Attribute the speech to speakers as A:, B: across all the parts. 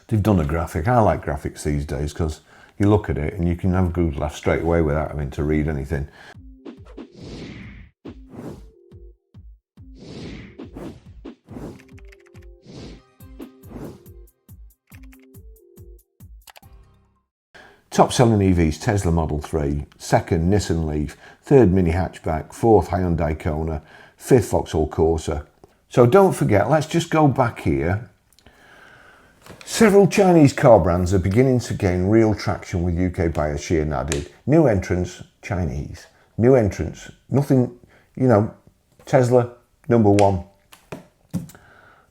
A: They've done a graphic. I like graphics these days because you look at it and you can have a good laugh straight away without having to read anything. Top selling EVs, Tesla Model 3, second Nissan Leaf, third mini hatchback, fourth Hyundai Kona, fifth Vauxhall Corsa. So don't forget, let's just go back here. Several Chinese car brands are beginning to gain real traction with UK buyers, Sheehan added. New entrants, Chinese. New entrants, nothing, you know, Tesla, number 1.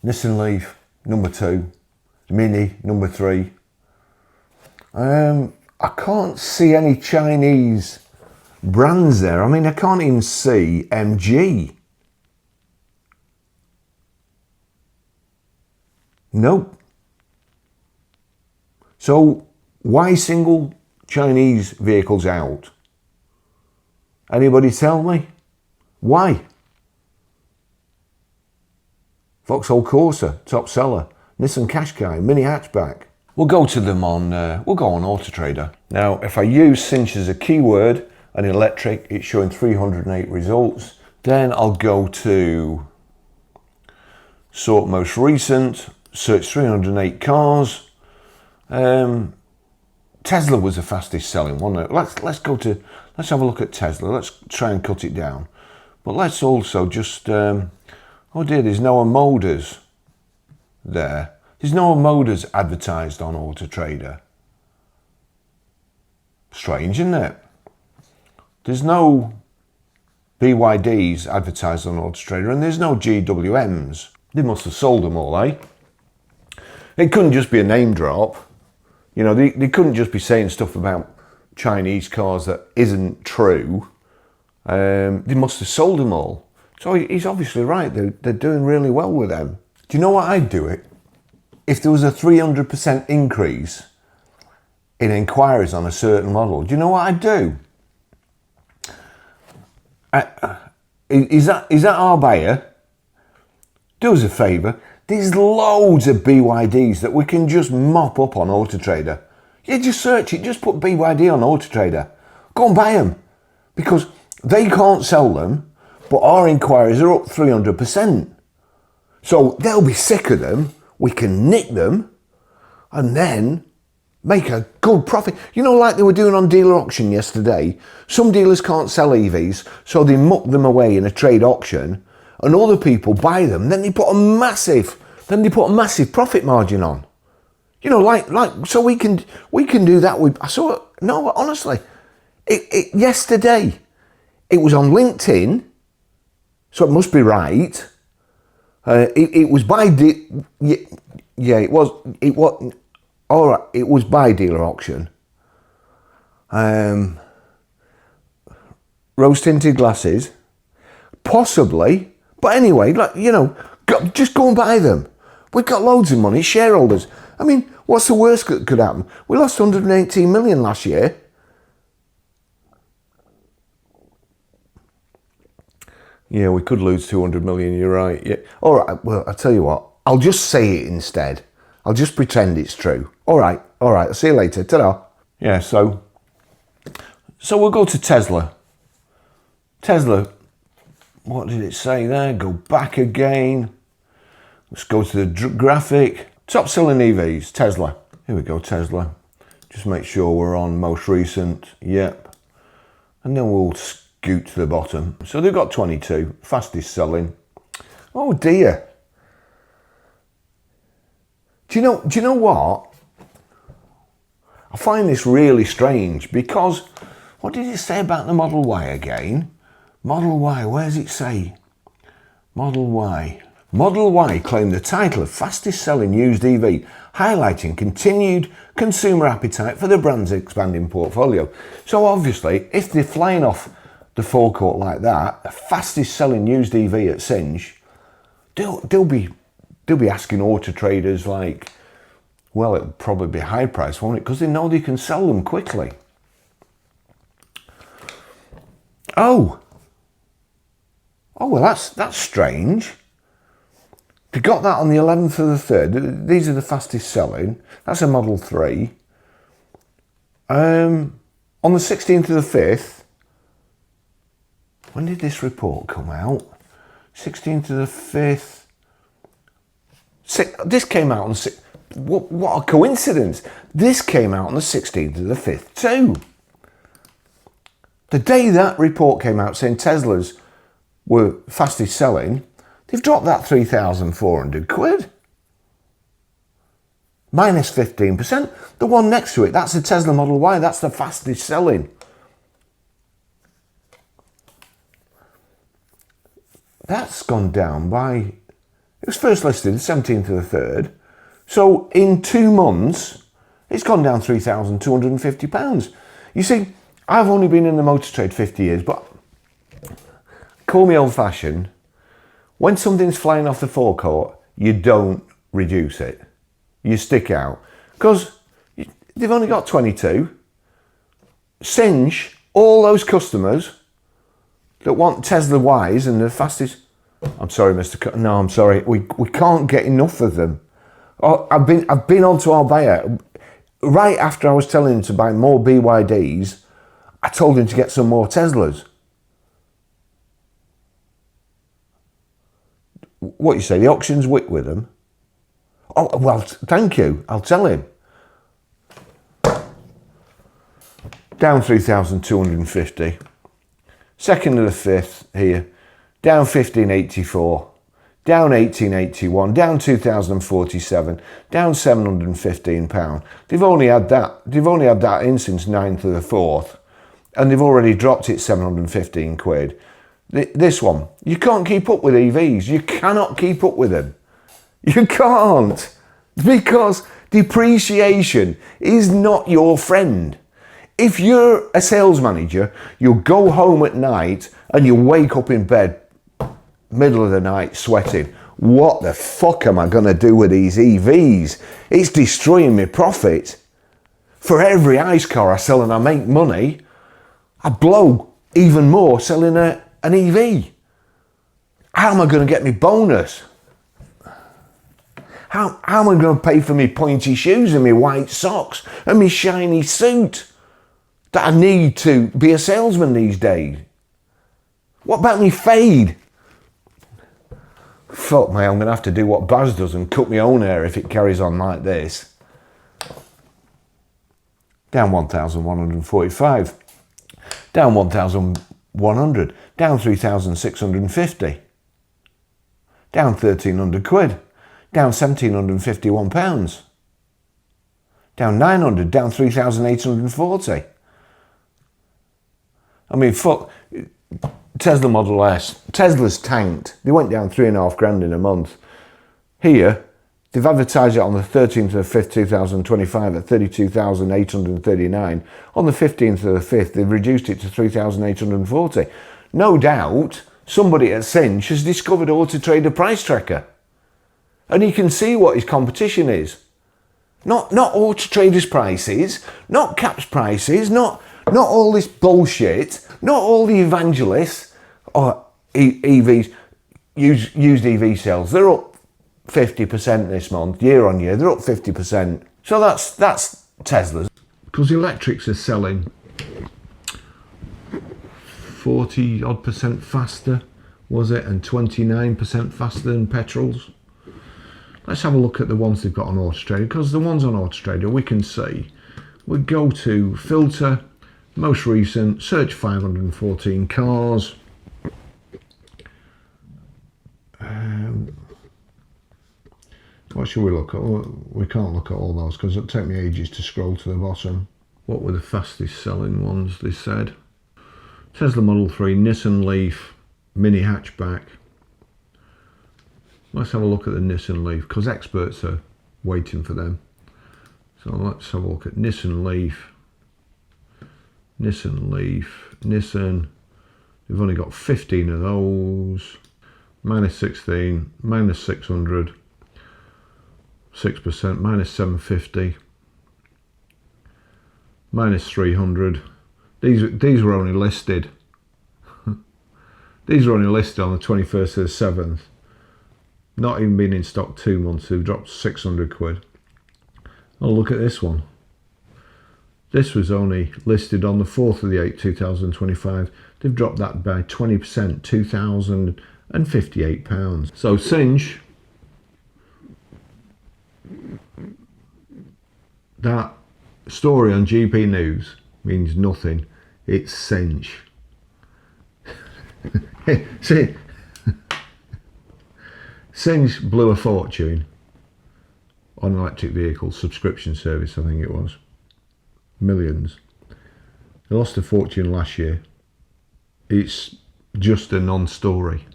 A: Nissan Leaf, number 2. Mini, number 3. I can't see any Chinese brands there. I mean, I can't even see MG. Nope. So why single Chinese vehicles out? Anybody tell me? Why? Vauxhall Corsa, top seller. Nissan Qashqai, mini hatchback. We'll go to them on, we'll go on Auto Trader. Now, if I use Cinch as a keyword and electric, it's showing 308 results. Then I'll go to sort most recent, search 308 cars. Tesla was the fastest selling one. Let's have a look at Tesla. Let's try and cut it down. But let's also just, oh dear, there's Noah Motors there. There's no Motors advertised on Auto Trader. Strange, isn't it? There's no BYDs advertised on Auto Trader, and there's no GWMs. They must have sold them all, eh? It couldn't just be a name drop. You know, they couldn't just be saying stuff about Chinese cars that isn't true. They must have sold them all. So he's obviously right. They're doing really well with them. Do you know what I'd do it? If there was a 300% increase in inquiries on a certain model, do you know what I'd do? Is that our buyer? Do us a favour. There's loads of BYDs that we can just mop up on Auto Trader. Yeah, just search it. Just put BYD on Auto Trader. Go and buy them. Because they can't sell them, but our inquiries are up 300%. So they'll be sick of them. We can nick them and then make a good profit. You know, like they were doing on dealer auction yesterday. Some dealers can't sell EVs, so they muck them away in a trade auction, and other people buy them. Then they put a massive profit margin on. You know, like so we can do that. I saw it. No, honestly, yesterday it was on LinkedIn, so it must be right. It was by it was all right. It was by dealer auction. Rose tinted glasses, possibly. But anyway, like, you know, just go and buy them. We've got loads of money, shareholders. I mean, what's the worst that could happen? We lost 118 million last year. Yeah, we could lose 200 million, you're right. Yeah. All right, well, I'll tell you what. I'll just say it instead. I'll just pretend it's true. All right, I'll see you later. Ta-da. Yeah, so we'll go to Tesla. Tesla, what did it say there? Go back again. Let's go to the graphic. Top selling EVs, Tesla. Here we go, Tesla. Just make sure we're on most recent. Yep. And then we'll scoot to the bottom. So they've got 22, fastest selling. Oh dear. Do you know what? I find this really strange because what did it say about the Model Y again? Model Y, where does it say? Model Y. Model Y claimed the title of fastest selling used EV, highlighting continued consumer appetite for the brand's expanding portfolio. So obviously, if they're flying off the forecourt like that, the fastest selling used EV at Cinch, they'll be asking auto traders like, well, it'll probably be high price, won't it? Because they know they can sell them quickly. Oh well, that's strange. They got that on the 11th of the 3rd. These are the fastest selling. That's a Model 3. On the 16th of the 5th, when did this report come out? 16th of the 5th. This came out on the 6th. What a coincidence. This came out on the 16th of the 5th too. The day that report came out saying Teslas were fastest selling, they've dropped that 3,400 quid. Minus 15%. The one next to it, that's the Tesla Model Y, that's the fastest selling. That's gone down by, it was first listed the 17th of the 3rd. So in 2 months, it's gone down £3,250. You see, I've only been in the motor trade 50 years, but call me old fashioned. When something's flying off the forecourt, you don't reduce it. You stick out. Because they've only got 22. Cinch, all those customers that want Tesla Ys and the fastest... I'm sorry, Mr. No, I'm sorry. We can't get enough of them. Oh, I've been on to our buyer. Right after I was telling him to buy more BYDs, I told him to get some more Teslas. What you say, the auction's wick with them? Oh, well, thank you. I'll tell him. Down 3,250. 2nd of the 5th here. Down 1,584. Down 1,881. Down 2,047. Down £715. They've only had that in since 9th of the 4th. And they've already dropped it 715 quid. This one, you can't keep up with EVs. You cannot keep up with them. You can't. Because depreciation is not your friend. If you're a sales manager, you'll go home at night and you wake up in bed, middle of the night, sweating. What the fuck am I going to do with these EVs? It's destroying my profit. For every ICE car I sell and I make money, I blow even more selling an EV. How am I going to get my bonus? How am I going to pay for my pointy shoes and my white socks and my shiny suit that I need to be a salesman these days? What about me fade? Fuck me, I'm going to have to do what Baz does and cut my own hair if it carries on like this. Down 1,145. Down 1,100. Down 3,650. Down 1,300 quid. Down £1,751. Down 900. Down 3,840. I mean, fuck. Tesla Model S. Tesla's tanked. They went down 3.5 grand in a month. Here, they've advertised it on the 13th of the 5th, 2025 at 32,839. On the 15th of the 5th, they've reduced it to 3,840. No doubt, somebody at Cinch has discovered Auto Trader price tracker. And he can see what his competition is. Not Auto Trader's prices, not Cap's prices, not all this bullshit, not all the evangelists or EVs, used EV sales. They're up 50% this month, year on year. They're up 50%. So that's Teslas. Because electrics are selling 40 odd percent faster, was it? And 29% faster than petrols. Let's have a look at the ones they've got on Auto Trader, because the ones on Auto Trader we can see. We go to filter, most recent, search 514 cars. What should we look at? We can't look at all those because it'll take me ages to scroll to the bottom. What were the fastest selling ones, they said? Tesla Model 3, Nissan Leaf, mini hatchback. Let's have a look at the Nissan Leaf because experts are waiting for them. So let's have a look at Nissan Leaf. Nissan. We've only got 15 of those. Minus 16, minus 600, 6%, minus 750, minus 300. These were only listed. These were only listed on the 21st of the 7th. Not even been in stock 2 months, they've dropped 600 quid. Oh, look at this one. This was only listed on the 4th of the 8th, 2025. They've dropped that by 20%, £2,058. So Cinch, that story on GP News means nothing. It's Cinch. See, Cinch blew a fortune on electric vehicle subscription service, I think it was. Millions. They lost a fortune last year. It's just a non-story.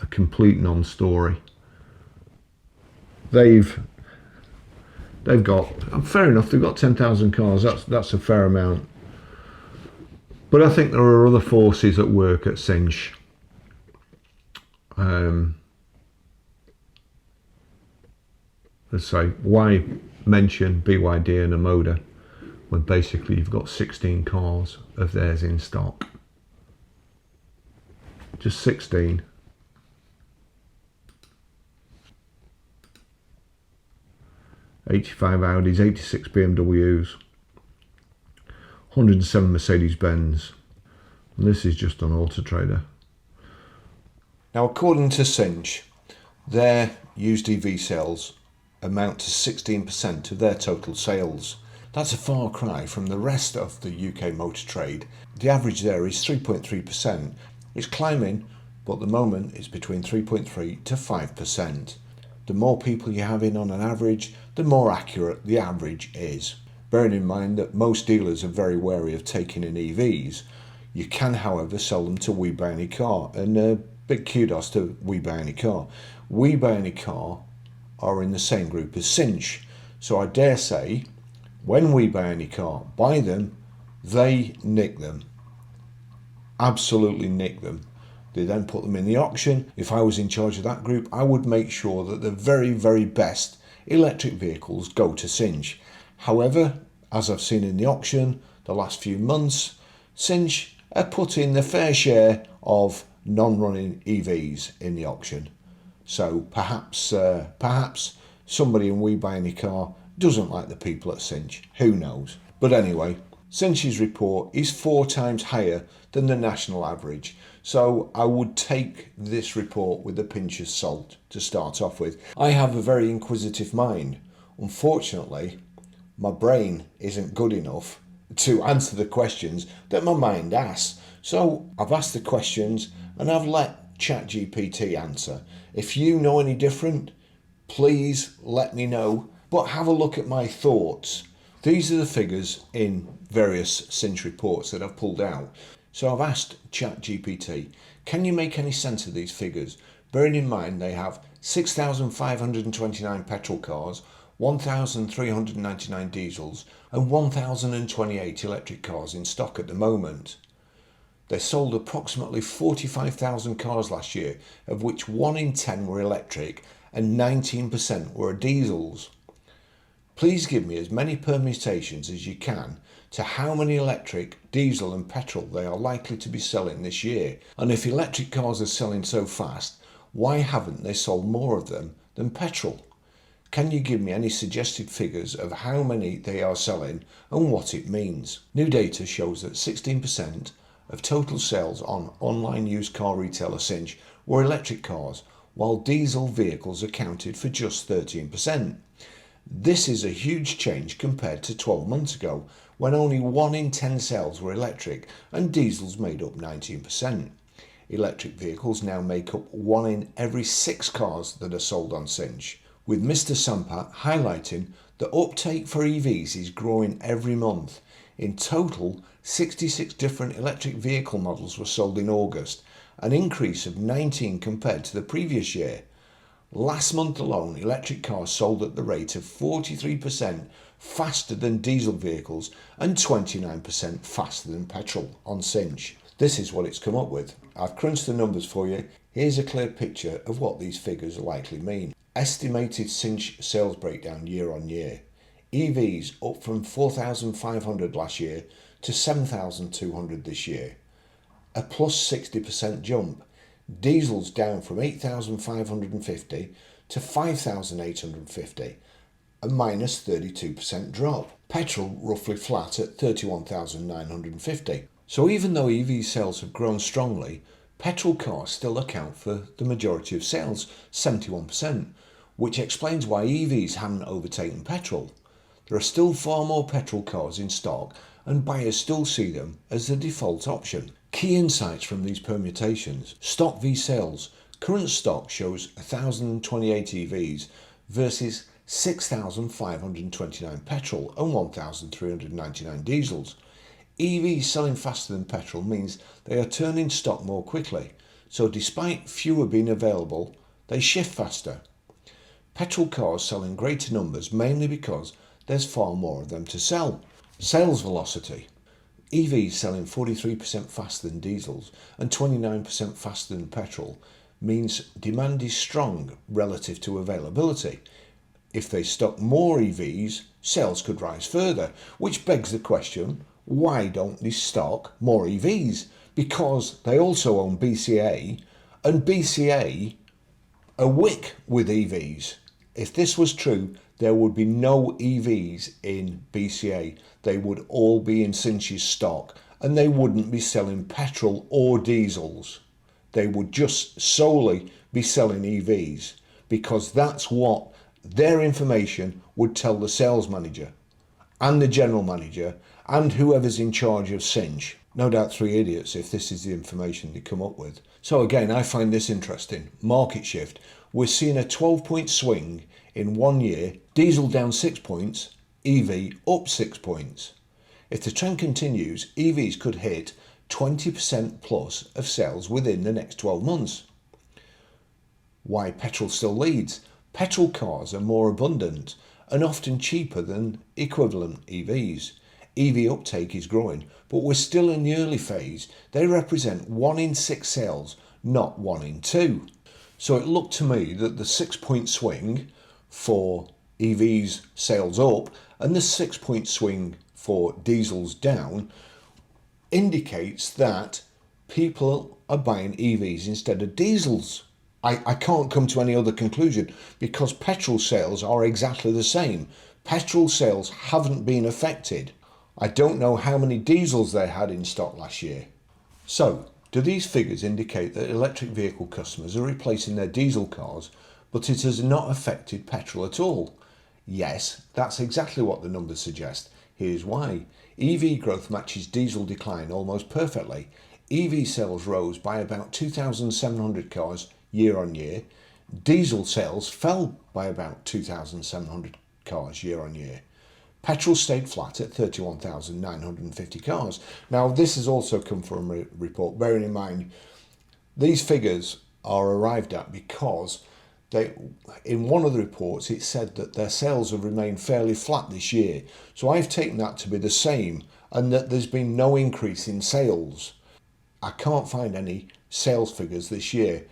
A: A complete non-story. They've got, fair enough, they've got 10,000 cars, that's a fair amount. But I think there are other forces at work at Cinch. Let's say, why mention BYD and a motor when basically you've got 16 cars of theirs in stock? Just 16. '85 Audis, 86 BMWs, 107 Mercedes-Benz. And this is just on Auto Trader. Now, according to Cinch, their used EV sales amount to 16% of their total sales. That's a far cry from the rest of the UK motor trade. The average there is 3.3%. It's climbing, but at the moment it's between 3.3 to 5%. The more people you have in on an average, the more accurate the average is. Bearing in mind that most dealers are very wary of taking in EVs, you can, however, sell them to We Buy Any Car, and big kudos to We Buy Any Car. We Buy Any Car are in the same group as Cinch, so I dare say when We Buy Any Car buy them, they nick them. Absolutely nick them. They then put them in the auction. If I was in charge of that group, I would make sure that the very, very best electric vehicles go to Cinch. However, as I've seen in the auction the last few months, Cinch have put in the fair share of non-running EVs in the auction. So perhaps somebody in We Buy Any Car doesn't like the people at Cinch. Who knows? But anyway, Cinch's report is 4 times higher than the national average. So I would take this report with a pinch of salt to start off with. I have a very inquisitive mind. Unfortunately, my brain isn't good enough to answer the questions that my mind asks. So I've asked the questions and I've let ChatGPT answer. If you know any different, please let me know. But have a look at my thoughts. These are the figures in various Cinch reports that I've pulled out. So I've asked ChatGPT, can you make any sense of these figures? Bearing in mind they have 6,529 petrol cars, 1,399 diesels and 1,028 electric cars in stock at the moment. They sold approximately 45,000 cars last year, of which 1 in 10 were electric and 19% were diesels. Please give me as many permutations as you can to how many electric, diesel and petrol they are likely to be selling this year. And if electric cars are selling so fast, why haven't they sold more of them than petrol? Can you give me any suggested figures of how many they are selling and what it means? New data shows that 16% of total sales on online used car retailer Cinch were electric cars, while diesel vehicles accounted for just 13%. This is a huge change compared to 12 months ago, when only 1 in 10 sales were electric and diesels made up 19%. Electric vehicles now make up 1 in every 6 cars that are sold on Cinch, with Mr. Sampat highlighting the uptake for EVs is growing every month. In total, 66 different electric vehicle models were sold in August, an increase of 19 compared to the previous year. Last month alone, electric cars sold at the rate of 43% faster than diesel vehicles and 29% faster than petrol on Cinch. This is what it's come up with. I've crunched the numbers for you. Here's a clear picture of what these figures likely mean. Estimated Cinch sales breakdown year on year. EVs up from 4,500 last year to 7,200 this year. A plus 60% jump.
B: Diesel's down from 8,550 to 5,850, a minus 32% drop. Petrol roughly flat at 31,950. So even though EV sales have grown strongly, petrol cars still account for the majority of sales, 71%, which explains why EVs haven't overtaken petrol. There are still far more petrol cars in stock, and buyers still see them as the default option. Key insights from these permutations. Stock v sales. Current stock shows 1,028 EVs versus 6,529 petrol and 1,399 diesels. EVs selling faster than petrol means they are turning stock more quickly, so despite fewer being available, they shift faster. Petrol cars sell in greater numbers mainly because there's far more of them to sell. Sales velocity. EVs selling 43% faster than diesels and 29% faster than petrol means demand is strong relative to availability. If they stock more EVs, sales could rise further, which begs the question, why don't they stock more EVs? Because they also own BCA, and BCA are wick with EVs. If this was true, there would be no EVs in BCA. They would all be in Cinch's stock, and they wouldn't be selling petrol or diesels. They would just solely be selling EVs, because that's what their information would tell the sales manager and the general manager and whoever's in charge of Cinch. No doubt 3 idiots if this is the information they come up with. So again, I find this interesting. Market shift. We're seeing a 12-point swing in 1 year. Diesel down 6 points, EV up 6 points. If the trend continues, EVs could hit 20% plus of sales within the next 12 months. Why petrol still leads? Petrol cars are more abundant and often cheaper than equivalent EVs. EV uptake is growing, but we're still in the early phase. They represent 1 in 6 sales, not 1 in 2. So it looked to me that the 6-point swing for EVs sales up and the 6-point swing for diesels down indicates that people are buying EVs instead of diesels. I can't come to any other conclusion because petrol sales are exactly the same. Petrol sales haven't been affected. I don't know how many diesels they had in stock last year. So, do these figures indicate that electric vehicle customers are replacing their diesel cars, but it has not affected petrol at all? Yes, that's exactly what the numbers suggest. Here's why. EV growth matches diesel decline almost perfectly. EV sales rose by about 2,700 cars year on year. Diesel sales fell by about 2,700 cars year on year. Petrol stayed flat at 31,950 cars. Now, this has also come from a report. Bearing in mind, these figures are arrived at because in one of the reports it said that their sales have remained fairly flat this year. So I've taken that to be the same and that there's been no increase in sales. I can't find any sales figures this year.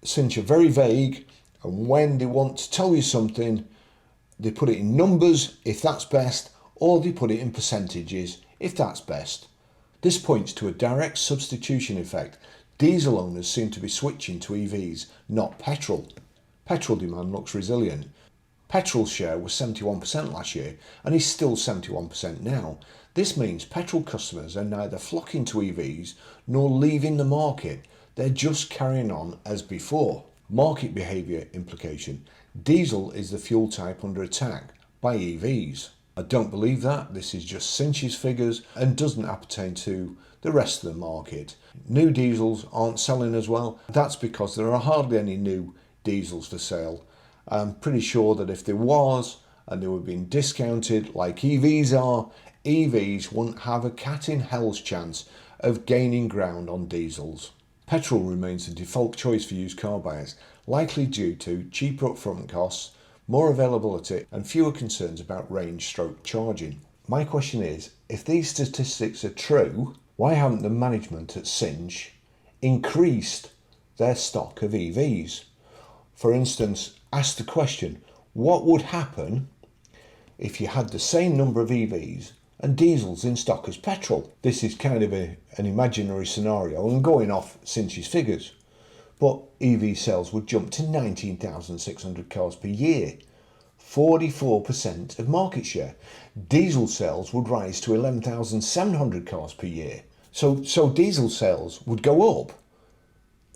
B: Cinch are very vague, and when they want to tell you something, they put it in numbers, if that's best, or they put it in percentages, if that's best. This points to a direct substitution effect. Diesel owners seem to be switching to EVs, not petrol. Petrol demand looks resilient. Petrol's share was 71% last year, and is still 71% now. This means petrol customers are neither flocking to EVs, nor leaving the market. They're just carrying on as before. Market behaviour implication. Diesel is the fuel type under attack by EVs. I don't believe that. This is just Cinch's figures and doesn't appertain to the rest of the market. New diesels aren't selling as well. That's because there are hardly any new diesels for sale. I'm pretty sure that if there was and they were being discounted like EVs are, EVs wouldn't have a cat in hell's chance of gaining ground on diesels. Petrol remains the default choice for used car buyers, likely due to cheaper upfront costs, more availability and fewer concerns about range/stroke charging. My question is, if these statistics are true, why haven't the management at Cinch increased their stock of EVs? For instance, ask the question, what would happen if you had the same number of EVs and diesels in stock as petrol? This is kind of an imaginary scenario and going off Cinch's figures. but EV sales would jump to 19,600 cars per year, 44% of market share. Diesel sales would rise to 11,700 cars per year. So diesel sales would go up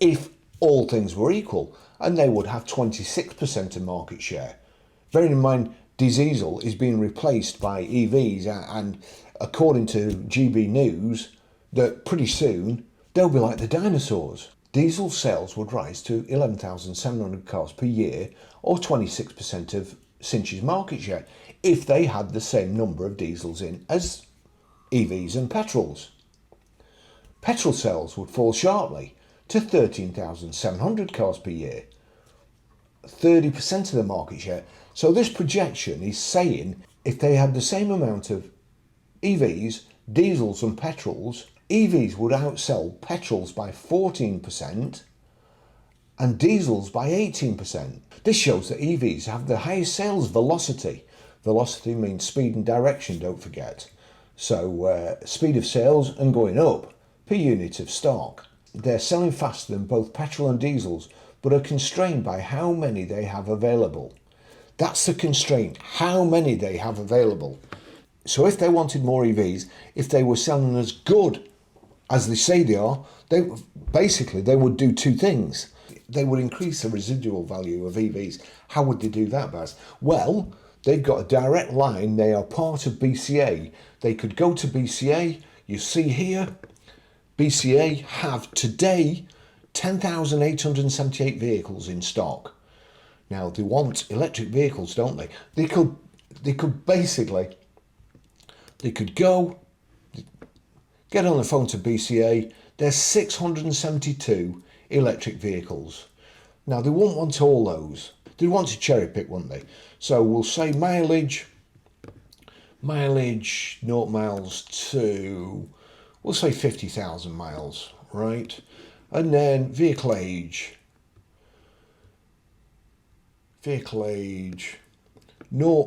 B: if all things were equal, and they would have 26% of market share. Bearing in mind, diesel is being replaced by EVs, and according to GB News, that pretty soon they'll be like the dinosaurs. Diesel sales would rise to 11,700 cars per year, or 26% of Cinch's market share, if they had the same number of diesels in as EVs and petrols. Petrol sales would fall sharply to 13,700 cars per year, 30% of the market share. So this projection is saying if they had the same amount of EVs, diesels and petrols, EVs would outsell petrols by 14% and diesels by 18%. This shows that EVs have the highest sales velocity. Velocity means speed and direction, don't forget. So speed of sales and going up per unit of stock. They're selling faster than both petrol and diesels, but are constrained by how many they have available. That's the constraint, how many they have available. So if they wanted more EVs, if they were selling as good as they say they are, they would do two things. They would increase the residual value of EVs. How would they do that, Baz? Well, they've got a direct line. They are part of BCA. They could go to BCA. You see here, BCA have today 10,878 vehicles in stock. Now, they want electric vehicles, don't they? They could go, get on the phone to BCA. There's 672 electric vehicles. Now, they won't want all those. They want to cherry pick, won't they? So we'll say mileage, 0 miles to, we'll say 50,000 miles, right? And then vehicle age, 0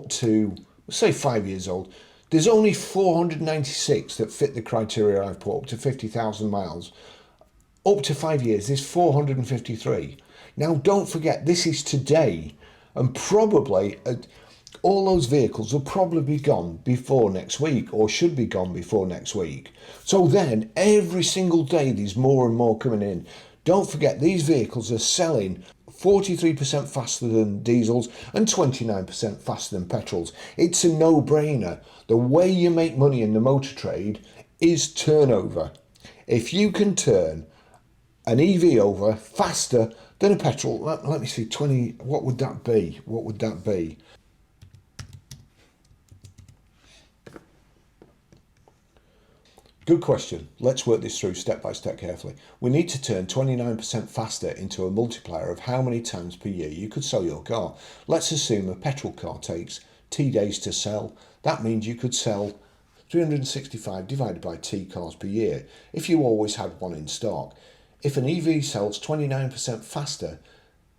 B: to, we'll say 5 years old. There's only 496 that fit the criteria I've put up to 50,000 miles. Up to 5 years, there's 453. Now, don't forget, this is today, and probably all those vehicles will probably be gone before next week, or should be gone before next week. So then, every single day, there's more and more coming in. Don't forget, these vehicles are selling 43% faster than diesels and 29% faster than petrols. It's a no-brainer. The way you make money in the motor trade is turnover. If you can turn an EV over faster than a petrol, let me see, 20, what would that be? What would that be? Good question. Let's work this through step by step carefully. We need to turn 29% faster into a multiplier of how many times per year you could sell your car. Let's assume a petrol car takes T days to sell. That means you could sell 365 divided by T cars per year if you always had one in stock. If an EV sells 29% faster,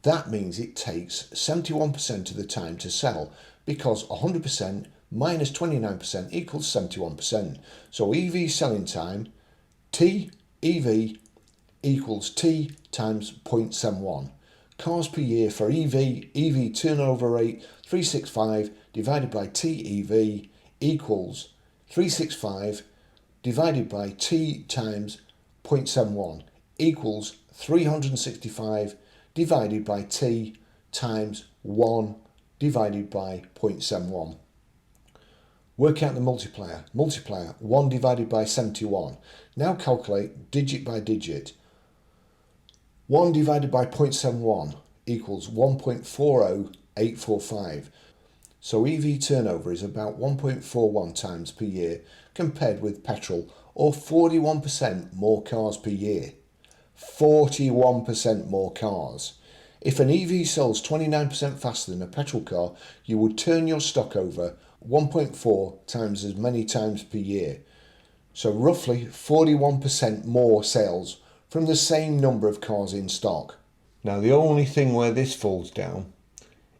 B: that means it takes 71% of the time to sell, because 100% minus 29% equals 71%. So EV selling time, T EV equals T times 0.71. Cars per year for EV turnover rate 365 divided by T EV equals 365 divided by T times 0.71 equals 365 divided by T times 1 divided by 0.71. Work out the multiplier. Multiplier, 1 divided by 71. Now calculate digit by digit. 1 divided by 0.71 equals 1.40845. So EV turnover is about 1.41 times per year compared with petrol, or 41% more cars per year. 41% more cars. If an EV sells 29% faster than a petrol car, you would turn your stock over 1.4 times as many times per year. So roughly 41% more sales from the same number of cars in stock. Now, the only thing where this falls down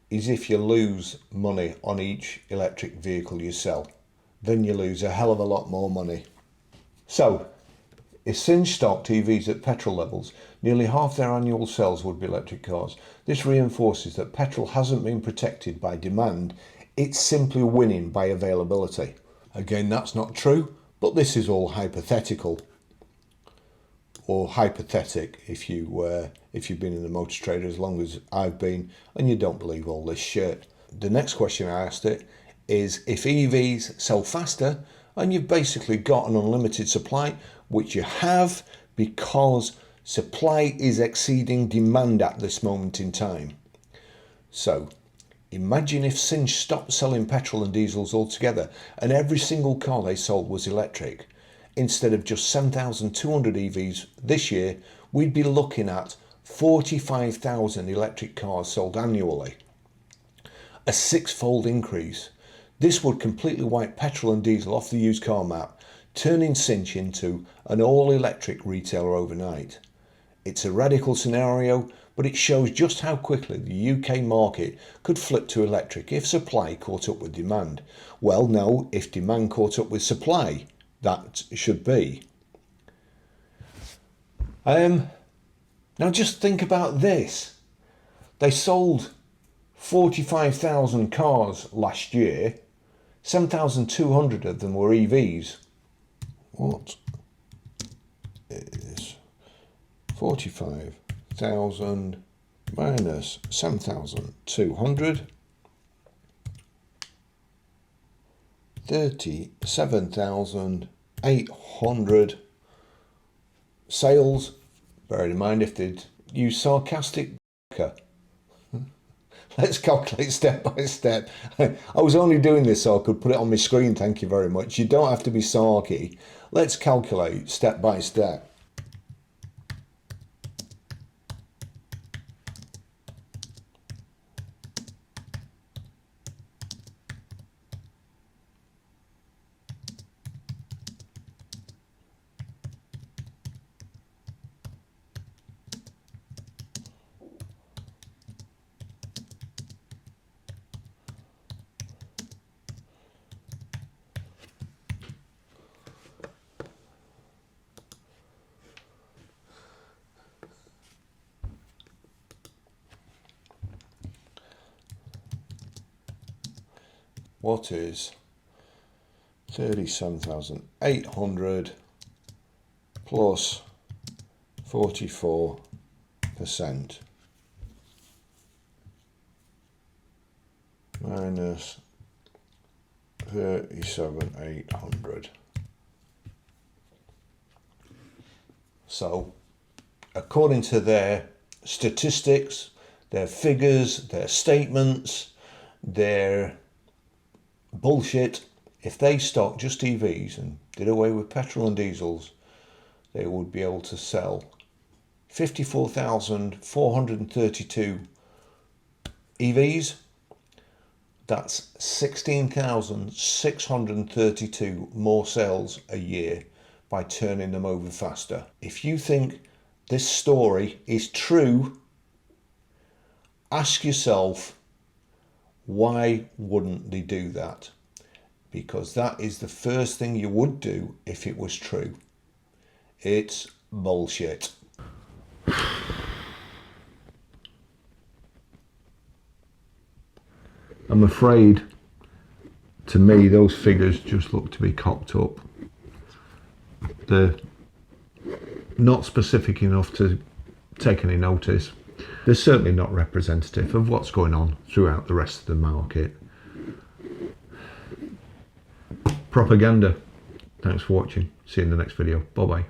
B: is if you lose money on each electric vehicle you sell. Then you lose a hell of a lot more money. So, if Cinch stocked EVs at petrol levels, Nearly half their annual sales would be electric cars. This reinforces that petrol hasn't been protected by demand, it's simply winning by availability. Again, that's not true, but this is all hypothetical. Or hypothetic if you've been in the motor trade as long as I've been and you don't believe all this shit. The next question I asked it is, if EVs sell faster and you've basically got an unlimited supply, which you have because supply is exceeding demand at this moment in time. So imagine if Cinch stopped selling petrol and diesels altogether and every single car they sold was electric. Instead of just 7,200 EVs this year, we'd be looking at 45,000 electric cars sold annually. A six-fold increase. This would completely wipe petrol and diesel off the used car map, turning Cinch into an all-electric retailer overnight. It's a radical scenario, but it shows just how quickly the UK market could flip to electric if supply caught up with demand. Well, no, if demand caught up with supply. That should be. Now just think about this. They sold 45,000 cars last year. 7,200 of them were EVs. What is 45,000 minus 7,200? 37,800 sales. Bearing in mind if they'd use sarcastic. Let's calculate step by step. I was only doing this so I could put it on my screen, thank you very much. You don't have to be sarky. Let's calculate step by step. What is 37,800 plus 44% minus 37,800? So, according to their statistics, their figures, their statements, their bullshit, if they stocked just EVs and did away with petrol and diesels, they would be able to sell 54,432 EVs. That's 16,632 more sales a year by turning them over faster. If you think this story is true, ask yourself, why wouldn't they do that? Because that is the first thing you would do if it was true. It's bullshit. I'm afraid, to me, those figures just look to be cocked up. They're not specific enough to take any notice. They're certainly not representative of what's going on throughout the rest of the market. Propaganda. Thanks for watching. See you in the next video. Bye bye.